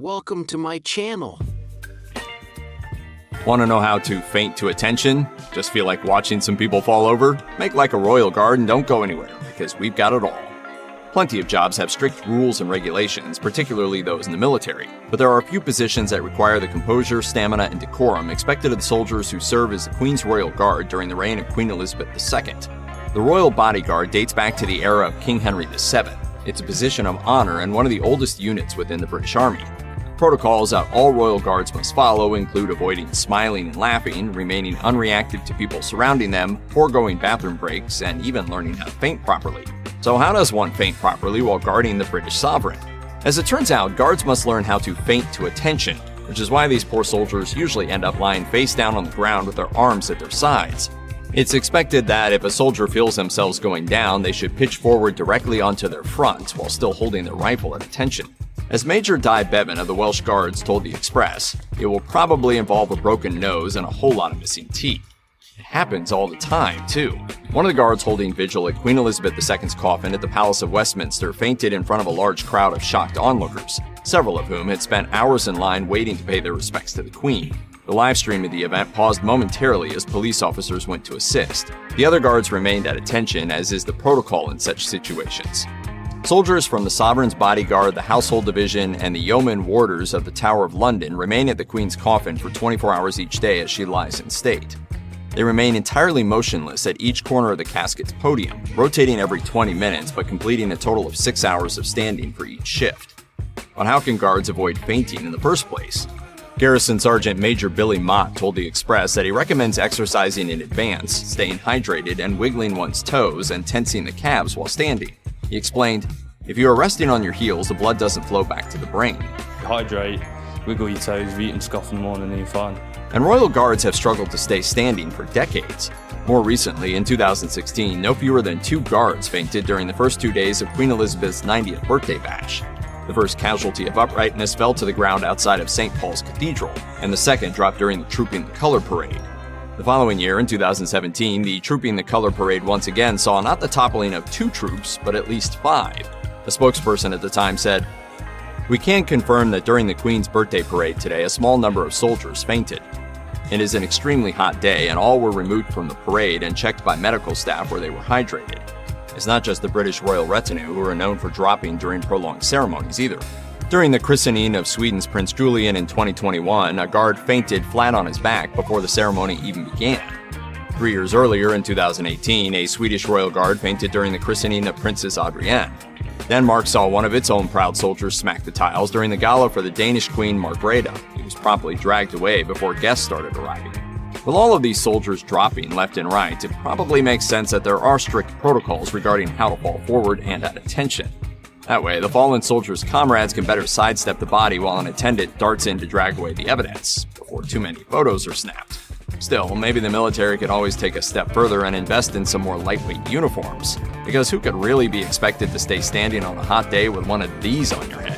Welcome to my channel. Want to know how to feint to attention? Just feel like watching some people fall over? Make like a royal guard and don't go anywhere, because we've got it all. Plenty of jobs have strict rules and regulations, particularly those in the military, but there are a few positions that require the composure, stamina, and decorum expected of the soldiers who serve as the Queen's Royal Guard during the reign of Queen Elizabeth II. The Royal Bodyguard dates back to the era of King Henry VII. It's a position of honor and one of the oldest units within the British Army. Protocols that all Royal Guards must follow include avoiding smiling and laughing, remaining unreactive to people surrounding them, foregoing bathroom breaks, and even learning how to feint properly. So how does one feint properly while guarding the British sovereign? As it turns out, guards must learn how to feint to attention, which is why these poor soldiers usually end up lying face down on the ground with their arms at their sides. It's expected that if a soldier feels themselves going down, they should pitch forward directly onto their front while still holding their rifle at attention. As Major Di Bevan of the Welsh Guards told the Express, it will probably involve a broken nose and a whole lot of missing teeth. It happens all the time, too. One of the guards holding vigil at Queen Elizabeth II's coffin at the Palace of Westminster fainted in front of a large crowd of shocked onlookers, several of whom had spent hours in line waiting to pay their respects to the Queen. The live stream of the event paused momentarily as police officers went to assist. The other guards remained at attention, as is the protocol in such situations. Soldiers from the Sovereign's Bodyguard, the Household Division, and the Yeoman Warders of the Tower of London remain at the Queen's coffin for 24 hours each day as she lies in state. They remain entirely motionless at each corner of the casket's podium, rotating every 20 minutes but completing a total of 6 hours of standing for each shift. But how can guards avoid fainting in the first place? Garrison Sergeant Major Billy Mott told the Express that he recommends exercising in advance, staying hydrated, and wiggling one's toes and tensing the calves while standing. He explained, "If you are resting on your heels, the blood doesn't flow back to the brain." Hydrate, wiggle your toes, eat and scoff in the morning and you're fine. And Royal Guards have struggled to stay standing for decades. More recently, in 2016, no fewer than 2 guards fainted during the first 2 days of Queen Elizabeth's 90th birthday bash. The first casualty of uprightness fell to the ground outside of St. Paul's Cathedral, and the second dropped during the Trooping the Color Parade. The following year, in 2017, the Trooping the Color Parade once again saw not the toppling of 2 troops, but at least 5. A spokesperson at the time said, "We can confirm that during the Queen's birthday parade today, a small number of soldiers fainted. It is an extremely hot day, and all were removed from the parade and checked by medical staff where they were hydrated." It's not just the British royal retinue who are known for dropping during prolonged ceremonies either. During the christening of Sweden's Prince Julian in 2021, a guard fainted flat on his back before the ceremony even began. 3 years earlier, in 2018, a Swedish royal guard fainted during the christening of Princess Adhere. Denmark saw one of its own proud soldiers smack the tiles during the gala for the Danish Queen Margrethe. He was promptly dragged away before guests started arriving. With all of these soldiers dropping left and right, it probably makes sense that there are strict protocols regarding how to fall forward and at attention. That way, the fallen soldier's comrades can better sidestep the body while an attendant darts in to drag away the evidence, before too many photos are snapped. Still, maybe the military could always take a step further and invest in some more lightweight uniforms, because who could really be expected to stay standing on a hot day with one of these on your head?